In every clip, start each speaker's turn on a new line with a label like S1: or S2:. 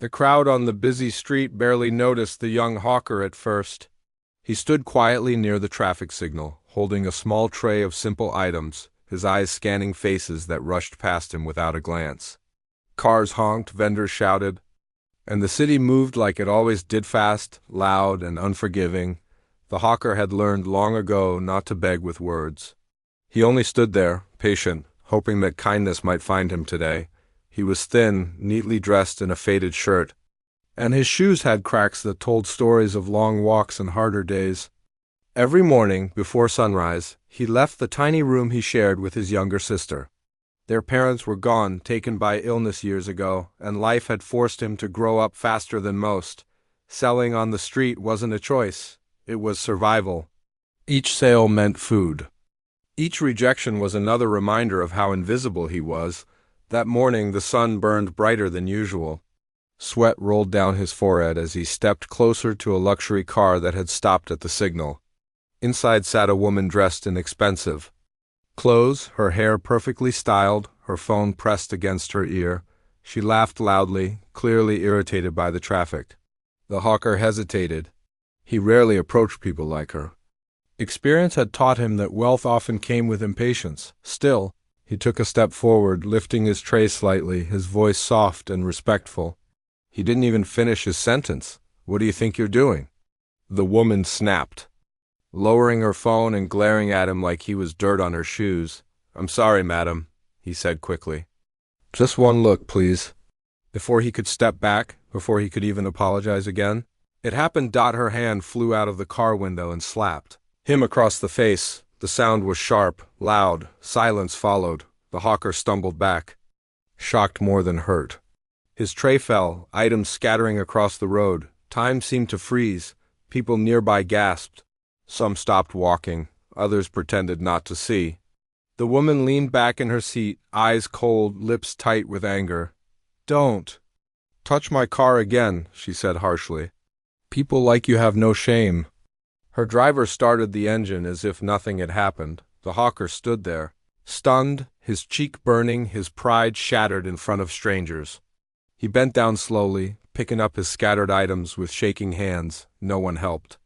S1: The crowd on the busy street barely noticed the young hawker at first. He stood quietly near the traffic signal, holding a small tray of simple items, his eyes scanning faces that rushed past him without a glance. Cars honked, vendors shouted, and the city moved like it always did, fast, loud, and unforgiving. The hawker had learned long ago not to beg with words. He only stood there, patient, hoping that kindness might find him today. He was thin, neatly dressed in a faded shirt, and his shoes had cracks that told stories of long walks and harder days. Every morning, before sunrise, he left the tiny room he shared with his younger sister. Their parents were gone, taken by illness years ago, and life had forced him to grow up faster than most. Selling on the street wasn't a choice, it was survival. Each sale meant food. Each rejection was another reminder of how invisible he was. That morning the sun burned brighter than usual. Sweat rolled down his forehead as he stepped closer to a luxury car that had stopped at the signal. Inside sat a woman dressed in expensive clothes, her hair perfectly styled, her phone pressed against her ear. She laughed loudly, clearly irritated by the traffic. The hawker hesitated. He rarely approached people like her. Experience had taught him that wealth often came with impatience. Still, he took a step forward, lifting his tray slightly, his voice soft and respectful. He didn't even finish his sentence. "What do you think you're doing?" The woman snapped, lowering her phone and glaring at him like he was dirt on her shoes. "I'm sorry, madam," he said quickly. "Just one look, please." Before he could step back, before he could even apologize again, it happened. Her hand flew out of the car window and slapped him across the face. The sound was sharp, loud. Silence followed. The hawker stumbled back, shocked more than hurt. His tray fell, items scattering across the road. Time seemed to freeze. People nearby gasped. Some stopped walking, others pretended not to see. The woman leaned back in her seat, eyes cold, lips tight with anger. "Don't touch my car again," she said harshly. "People like you have no shame." Her driver started the engine as if nothing had happened. The hawker stood there, stunned, his cheek burning, his pride shattered in front of strangers. He bent down slowly, picking up his scattered items with shaking hands. No one helped.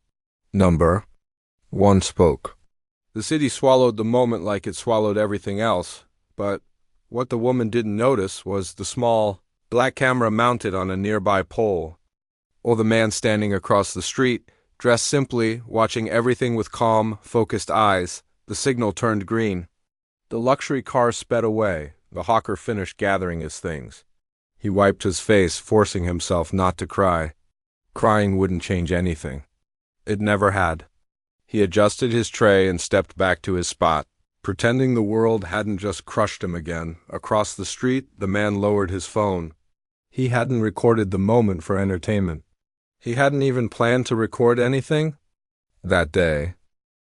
S1: "Number one spoke." The city swallowed the moment like it swallowed everything else, but what the woman didn't notice was the small, black camera mounted on a nearby pole, or the man standing across the street, dressed simply, watching everything with calm, focused eyes. The signal turned green. The luxury car sped away. The hawker finished gathering his things. He wiped his face, forcing himself not to cry. Crying wouldn't change anything. It never had. He adjusted his tray and stepped back to his spot, pretending the world hadn't just crushed him again. Across the street, the man lowered his phone. He hadn't recorded the moment for entertainment. He hadn't even planned to record anything that day.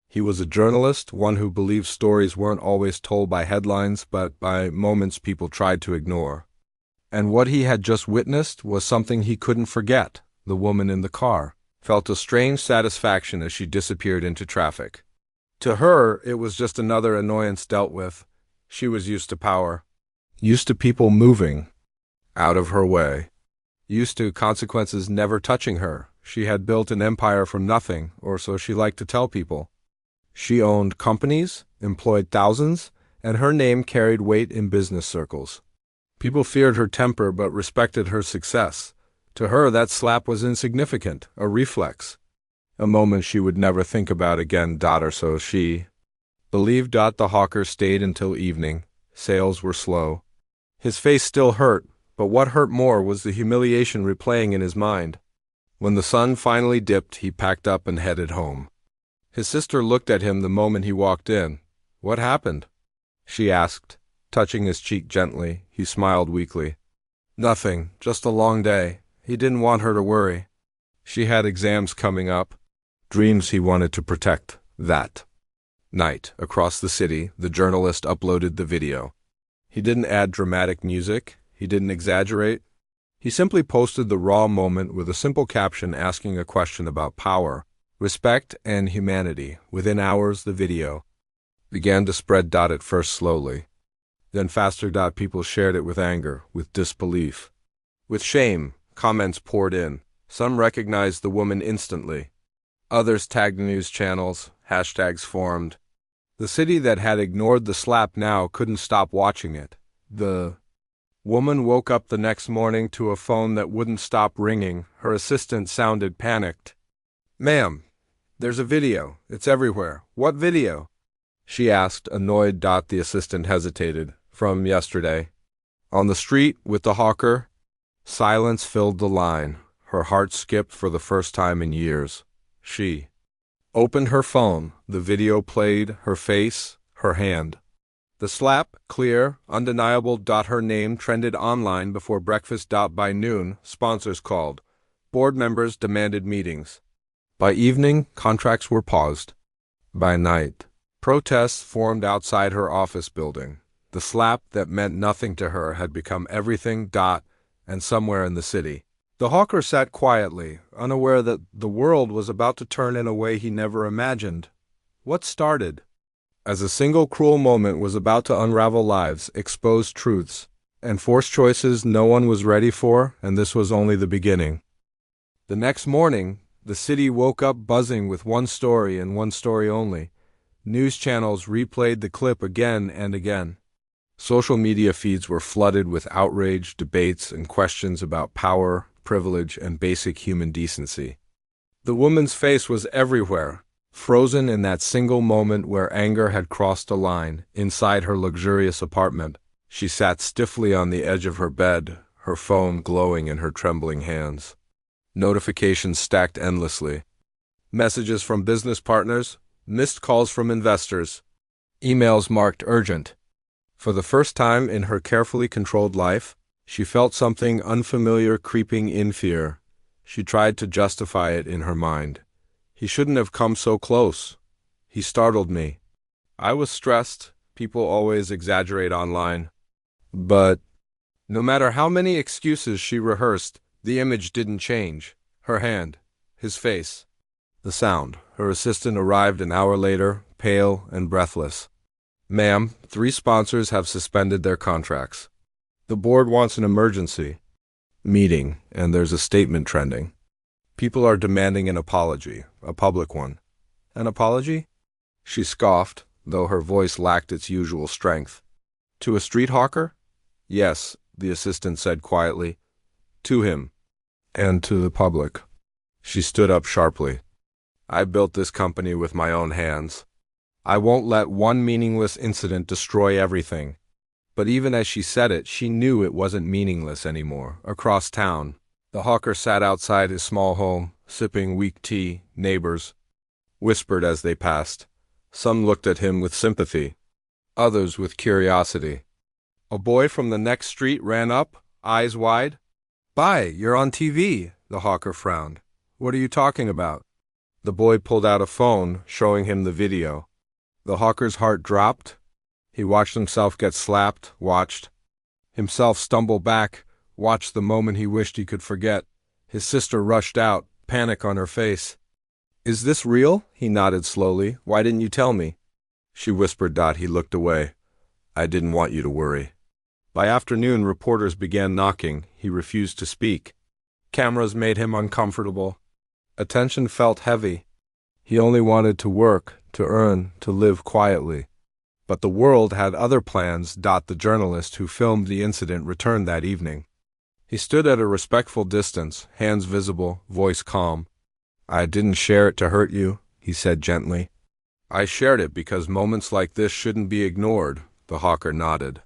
S1: He was a journalist, one who believed stories weren't always told by headlines, but by moments people tried to ignore. And what he had just witnessed was something he couldn't forget. The woman in the car felt a strange satisfaction as she disappeared into traffic. To her, it was just another annoyance dealt with. She was used to power, used to people moving out of her way, used to consequences never touching her. She had built an empire from nothing, or so she liked to tell people. She owned companies, employed thousands, and her name carried weight in business circles. People feared her temper but respected her success. To her, that slap was insignificant, a reflex, a moment she would never think about again. Or so she believed. The hawker stayed until evening. Sales were slow. His face still hurt, but what hurt more was the humiliation replaying in his mind. When the sun finally dipped, he packed up and headed home. His sister looked at him the moment he walked in. "What happened?" she asked, touching his cheek gently. He smiled weakly. "Nothing, just a long day." He didn't want her to worry. She had exams coming up, dreams he wanted to protect. That night, across the city, the journalist uploaded the video. He didn't add dramatic music. He didn't exaggerate. He simply posted the raw moment with a simple caption asking a question about power, respect, and humanity. Within hours, the video began to spread. At first slowly, then faster. People shared it with anger, with disbelief, with shame. Comments poured in. Some recognized the woman instantly. Others tagged news channels, hashtags formed. The city that had ignored the slap now couldn't stop watching it. The woman woke up the next morning to a phone that wouldn't stop ringing. Her assistant sounded panicked. "Ma'am, there's a video. It's everywhere." "What video?" she asked, annoyed. The assistant hesitated. "From yesterday. On the street with the hawker." Silence filled the line. Her heart skipped for the first time in years. She opened her phone. The video played, her face, her hand. The slap, clear, undeniable. Her name trended online before breakfast. By noon, sponsors called. Board members demanded meetings. By evening, contracts were paused. By night, protests formed outside her office building. The slap that meant nothing to her had become everything. And somewhere in the city, the hawker sat quietly, unaware that the world was about to turn in a way he never imagined. What started as a single cruel moment was about to unravel lives, expose truths, and force choices no one was ready for, and this was only the beginning. The next morning, the city woke up buzzing with one story and one story only. News channels replayed the clip again and again. Social media feeds were flooded with outrage, debates, and questions about power, privilege, and basic human decency. The woman's face was everywhere, frozen in that single moment where anger had crossed a line. Inside her luxurious apartment, she sat stiffly on the edge of her bed, her phone glowing in her trembling hands. Notifications stacked endlessly. Messages from business partners, missed calls from investors, emails marked urgent. For the first time in her carefully controlled life, she felt something unfamiliar creeping in. Fear. She tried to justify it in her mind. He shouldn't have come so close. He startled me. I was stressed. People always exaggerate online. But no matter how many excuses she rehearsed, the image didn't change. Her hand, his face, the sound. Her assistant arrived an hour later, pale and breathless. "Ma'am, 3 sponsors have suspended their contracts. The board wants an emergency meeting, and there's a statement trending. People are demanding an apology, a public one." "An apology?" She scoffed, though her voice lacked its usual strength. "To a street hawker?" "Yes," the assistant said quietly. "To him. And to the public." She stood up sharply. "I built this company with my own hands. I won't let one meaningless incident destroy everything." But even as she said it, she knew it wasn't meaningless anymore. Across town, the hawker sat outside his small home, sipping weak tea. Neighbors whispered as they passed. Some looked at him with sympathy, others with curiosity. A boy from the next street ran up, eyes wide. "Bye, you're on TV," the hawker frowned. "What are you talking about?" The boy pulled out a phone, showing him the video. The hawker's heart dropped. He watched himself get slapped, watched himself stumble back, watched the moment he wished he could forget. His sister rushed out, panic on her face. "Is this real?" He nodded slowly. "Why didn't you tell me?" She whispered. He looked away. "I didn't want you to worry." By afternoon, reporters began knocking. He refused to speak. Cameras made him uncomfortable. Attention felt heavy. He only wanted to work, to earn, to live quietly. But the world had other plans. The journalist who filmed the incident returned that evening. He stood at a respectful distance, hands visible, voice calm. "I didn't share it to hurt you," he said gently. "I shared it because moments like this shouldn't be ignored." The hawker nodded.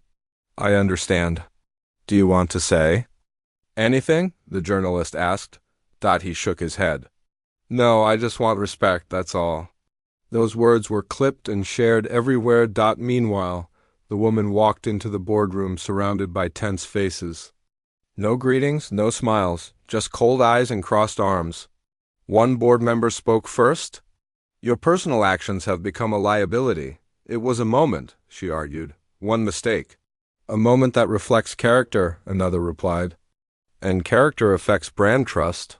S1: "I understand. Do you want to say anything?" the journalist asked. He shook his head. "No, I just want respect, that's all." Those words were clipped and shared everywhere. Meanwhile, the woman walked into the boardroom surrounded by tense faces. No greetings, no smiles, just cold eyes and crossed arms. One board member spoke first. "Your personal actions have become a liability. It was a moment," she argued. "One mistake." "A moment that reflects character," another replied. "And character affects brand trust."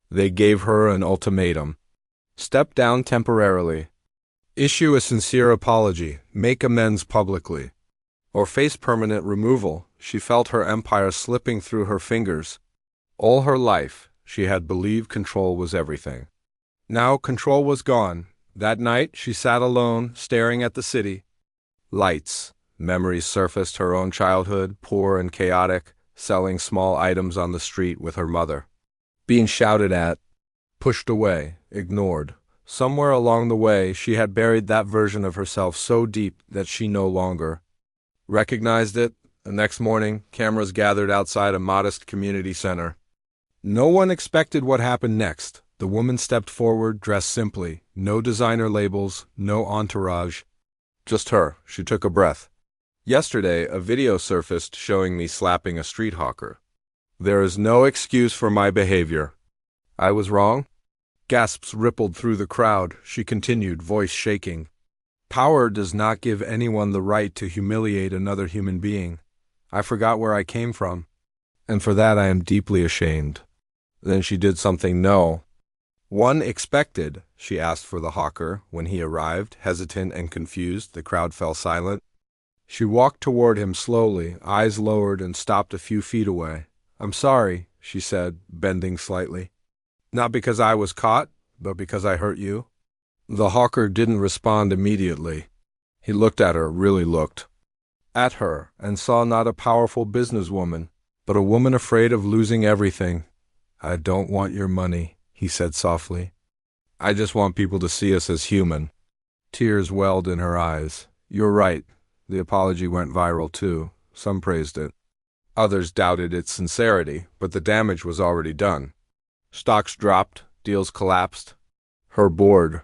S1: They gave her an ultimatum. Step down temporarily. Issue a sincere apology. Make amends publicly. Or face permanent removal. She felt her empire slipping through her fingers. All her life, she had believed control was everything. Now control was gone. That night, she sat alone, staring at the city. Lights. Memories surfaced her own childhood, poor and chaotic, selling small items on the street with her mother. Being shouted at, pushed away, ignored. Somewhere along the way, she had buried that version of herself so deep that she no longer recognized it. The next morning, cameras gathered outside a modest community center. No one expected what happened next. The woman stepped forward, dressed simply. No designer labels, no entourage. Just her. She took a breath. Yesterday, a video surfaced showing me slapping a street hawker. There is no excuse for my behavior. I was wrong? Gasps rippled through the crowd. She continued, voice shaking. Power does not give anyone the right to humiliate another human being. I forgot where I came from, and for that I am deeply ashamed. Then she did something one expected. She asked for the hawker. When he arrived, hesitant and confused, the crowd fell silent. She walked toward him slowly, eyes lowered, and stopped a few feet away. I'm sorry, she said, bending slightly. Not because I was caught, but because I hurt you. The hawker didn't respond immediately. He looked at her, really looked at her, and saw not a powerful businesswoman, but a woman afraid of losing everything. I don't want your money, he said softly. I just want people to see us as human. Tears welled in her eyes. You're right. The apology went viral too. Some praised it. Others doubted its sincerity, but the damage was already done. Stocks dropped, deals collapsed. Her board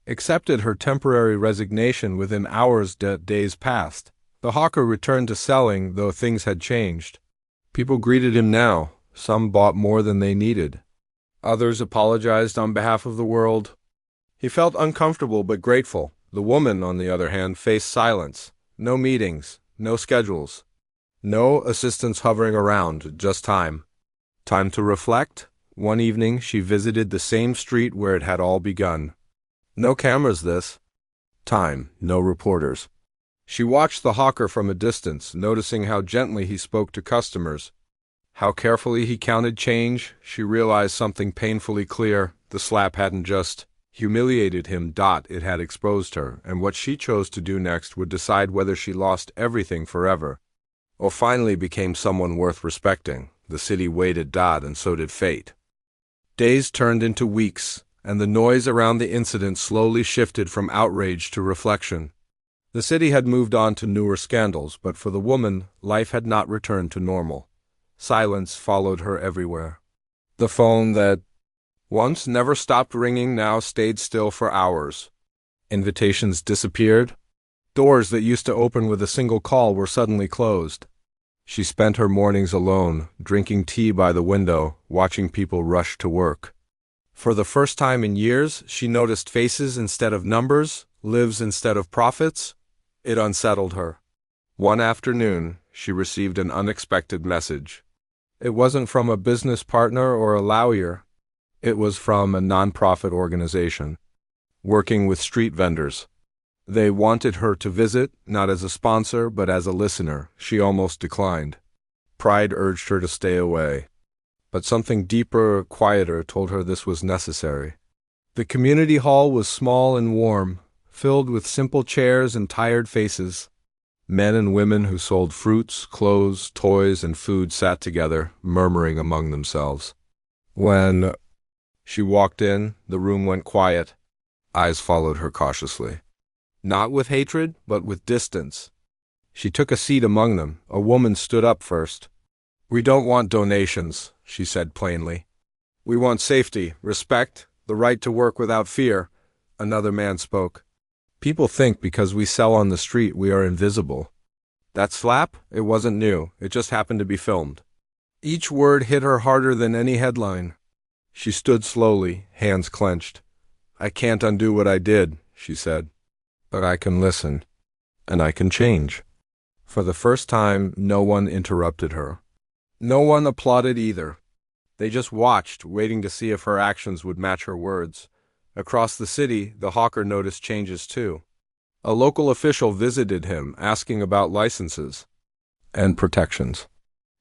S1: accepted her temporary resignation within hours. Days passed. The hawker returned to selling, though things had changed. People greeted him now. Some bought more than they needed. Others apologized on behalf of the world. He felt uncomfortable but grateful. The woman, on the other hand, faced silence. No meetings, no schedules, no assistants hovering around, just time. Time to reflect. One evening, she visited the same street where it had all begun. No cameras this time, no reporters. She watched the hawker from a distance, noticing how gently he spoke to customers, how carefully he counted change. She realized something painfully clear. The slap hadn't just humiliated him, it had exposed her, and what she chose to do next would decide whether she lost everything forever, or finally became someone worth respecting. The city waited, and so did fate. Days turned into weeks, and the noise around the incident slowly shifted from outrage to reflection. The city had moved on to newer scandals, but for the woman, life had not returned to normal. Silence followed her everywhere. The phone that once never stopped ringing now stayed still for hours. Invitations disappeared. Doors that used to open with a single call were suddenly closed. She spent her mornings alone, drinking tea by the window, watching people rush to work. For the first time in years, she noticed faces instead of numbers, lives instead of profits. It unsettled her. One afternoon, she received an unexpected message. It wasn't from a business partner or a lawyer. It was from a nonprofit organization, working with street vendors. They wanted her to visit, not as a sponsor, but as a listener. She almost declined. Pride urged her to stay away. But something deeper, quieter, told her this was necessary. The community hall was small and warm, filled with simple chairs and tired faces. Men and women who sold fruits, clothes, toys, and food sat together, murmuring among themselves. When she walked in, the room went quiet. Eyes followed her cautiously. Not with hatred, but with distance. She took a seat among them. A woman stood up first. We don't want donations, she said plainly. We want safety, respect, the right to work without fear. Another man spoke. People think because we sell on the street we are invisible. That slap? It wasn't new. It just happened to be filmed. Each word hit her harder than any headline. She stood slowly, hands clenched. I can't undo what I did, she said. But I can listen, and I can change. For the first time, no one interrupted her. No one applauded either. They just watched, waiting to see if her actions would match her words. Across the city, the hawker noticed changes too. A local official visited him, asking about licenses and protections.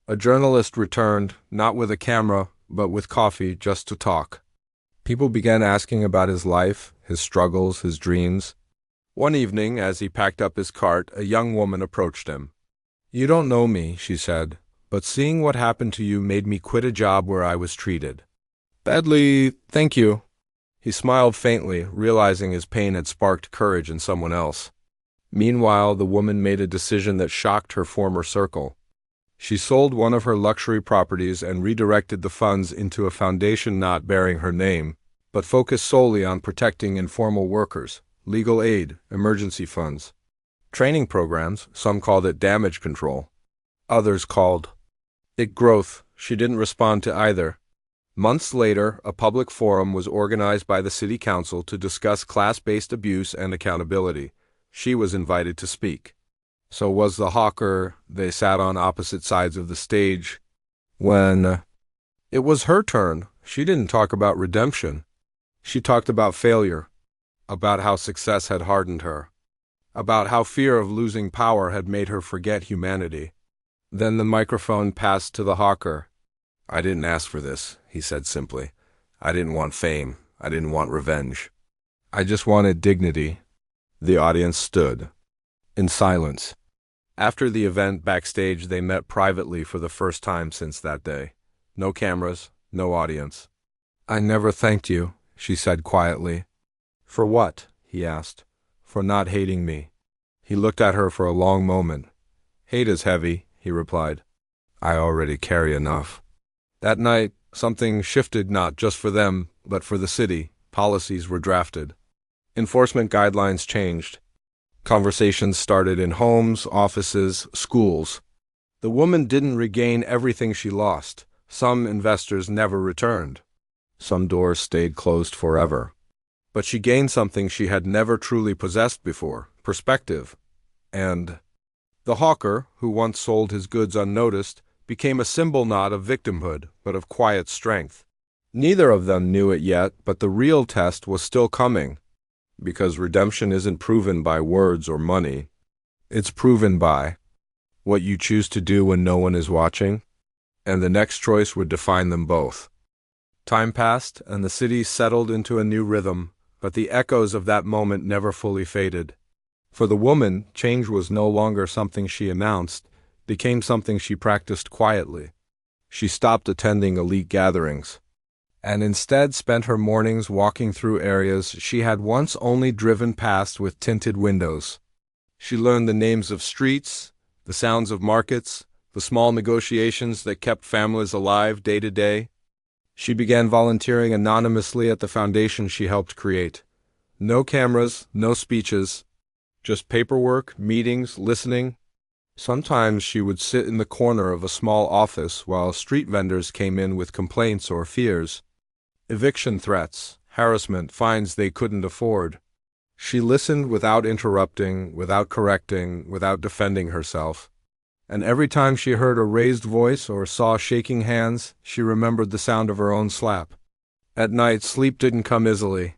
S1: A journalist returned, not with a camera, but with coffee, just to talk. People began asking about his life, his struggles, his dreams. One evening, as he packed up his cart, a young woman approached him. "You don't know me," she said, "but seeing what happened to you made me quit a job where I was treated." "Badly, thank you." He smiled faintly, realizing his pain had sparked courage in someone else. Meanwhile, the woman made a decision that shocked her former circle. She sold one of her luxury properties and redirected the funds into a foundation not bearing her name, but focused solely on protecting informal workers, legal aid, emergency funds. Training programs, some called it damage control. Others called it growth. She didn't respond to either. Months later, a public forum was organized by the city council to discuss class-based abuse and accountability. She was invited to speak. So was the hawker. They sat on opposite sides of the stage. When it was her turn, she didn't talk about redemption. She talked about failure, about how success had hardened her, about how fear of losing power had made her forget humanity. Then the microphone passed to the hawker. "I didn't ask for this," he said simply. "I didn't want fame. I didn't want revenge. I just wanted dignity." The audience stood in silence. After the event backstage, they met privately for the first time since that day. No cameras, no audience. "I never thanked you," she said quietly. "For what?" he asked. "For not hating me." He looked at her for a long moment. "Hate is heavy," he replied. "I already carry enough." That night, something shifted, not just for them, but for the city. Policies were drafted. Enforcement guidelines changed. Conversations started in homes, offices, schools. The woman didn't regain everything she lost. Some investors never returned. Some doors stayed closed forever. But she gained something she had never truly possessed before: perspective. And the hawker, who once sold his goods unnoticed, became a symbol not of victimhood, but of quiet strength. Neither of them knew it yet, but the real test was still coming. Because redemption isn't proven by words or money. It's proven by what you choose to do when no one is watching, and the next choice would define them both. Time passed, and the city settled into a new rhythm, but the echoes of that moment never fully faded. For the woman, change was no longer something she announced, it became something she practiced quietly. She stopped attending elite gatherings, and instead spent her mornings walking through areas she had once only driven past with tinted windows. She learned the names of streets, the sounds of markets, the small negotiations that kept families alive day to day. She began volunteering anonymously at the foundation she helped create. No cameras, no speeches, just paperwork, meetings, listening. Sometimes she would sit in the corner of a small office while street vendors came in with complaints or fears. Eviction threats, harassment, fines they couldn't afford. She listened without interrupting, without correcting, without defending herself. And every time she heard a raised voice or saw shaking hands, she remembered the sound of her own slap. At night, sleep didn't come easily.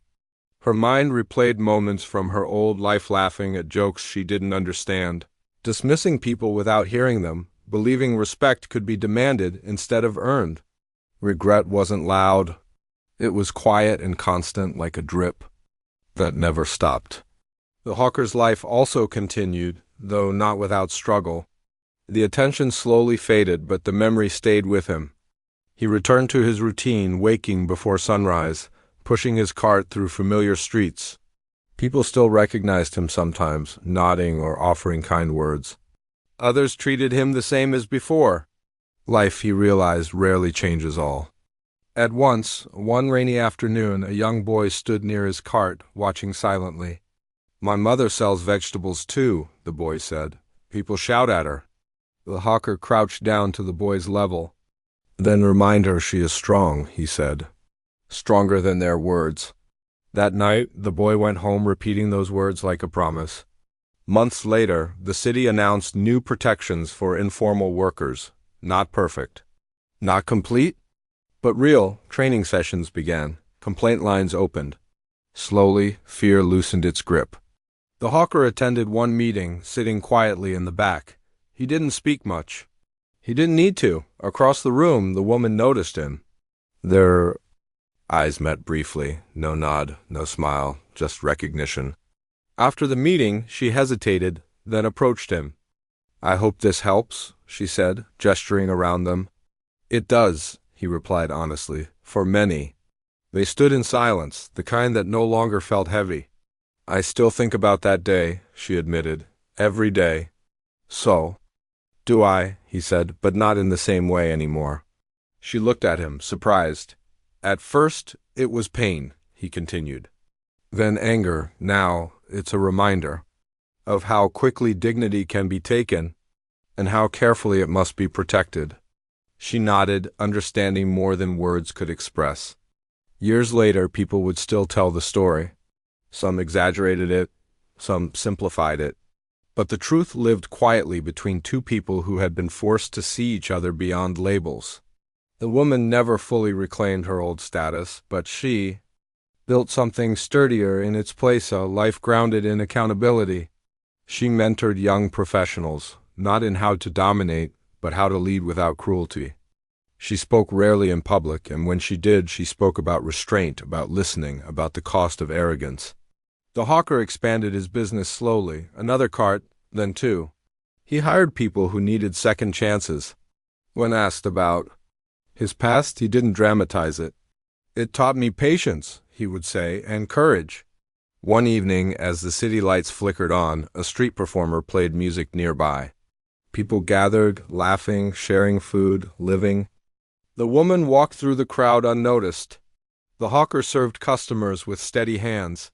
S1: Her mind replayed moments from her old life, laughing at jokes she didn't understand, dismissing people without hearing them, believing respect could be demanded instead of earned. Regret wasn't loud. It was quiet and constant, like a drip that never stopped. The hawker's life also continued, though not without struggle. The attention slowly faded, but the memory stayed with him. He returned to his routine, waking before sunrise, pushing his cart through familiar streets. People still recognized him sometimes, nodding or offering kind words. Others treated him the same as before. Life, he realized, rarely changes all. At once, one rainy afternoon, a young boy stood near his cart, watching silently. "My mother sells vegetables too," the boy said. "People shout at her." The hawker crouched down to the boy's level. "Then remind her she is strong," he said. "Stronger than their words." That night, the boy went home repeating those words like a promise. Months later, the city announced new protections for informal workers. Not perfect, not complete, but real. Training sessions began. Complaint lines opened. Slowly, fear loosened its grip. The hawker attended one meeting, sitting quietly in the back. He didn't speak much. He didn't need to. Across the room, the woman noticed him. Their eyes met briefly. No nod, no smile, just recognition. After the meeting, she hesitated, then approached him. "I hope this helps," she said, gesturing around them. "It does," he replied honestly, "for many." They stood in silence, the kind that no longer felt heavy. "I still think about that day," she admitted. "Every day." "So do I," he said, "but not in the same way anymore." She looked at him, surprised. "At first, it was pain," he continued. "Then anger. Now, it's a reminder of how quickly dignity can be taken and how carefully it must be protected." She nodded, understanding more than words could express. Years later, people would still tell the story. Some exaggerated it, some simplified it. But the truth lived quietly between two people who had been forced to see each other beyond labels. The woman never fully reclaimed her old status, but she built something sturdier in its place, a life grounded in accountability. She mentored young professionals, not in how to dominate, but how to lead without cruelty. She spoke rarely in public, and when she did, she spoke about restraint, about listening, about the cost of arrogance. The hawker expanded his business slowly, another cart, then two. He hired people who needed second chances. When asked about his past, he didn't dramatize it. "It taught me patience," he would say, "and courage." One evening, as the city lights flickered on, a street performer played music nearby. People gathered, laughing, sharing food, living. The woman walked through the crowd unnoticed. The hawker served customers with steady hands.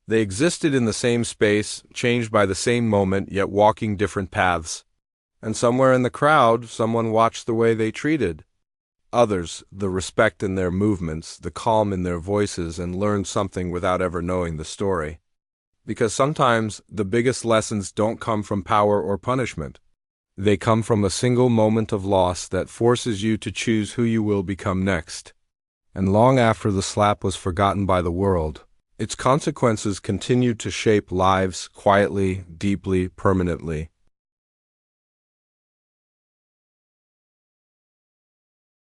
S1: They existed in the same space, changed by the same moment, yet walking different paths. And somewhere in the crowd, someone watched the way they treated others, the respect in their movements, the calm in their voices, and learned something without ever knowing the story. Because sometimes the biggest lessons don't come from power or punishment. They come from a single moment of loss that forces you to choose who you will become next. And long after the slap was forgotten by the world, its consequences continued to shape lives quietly, deeply, permanently.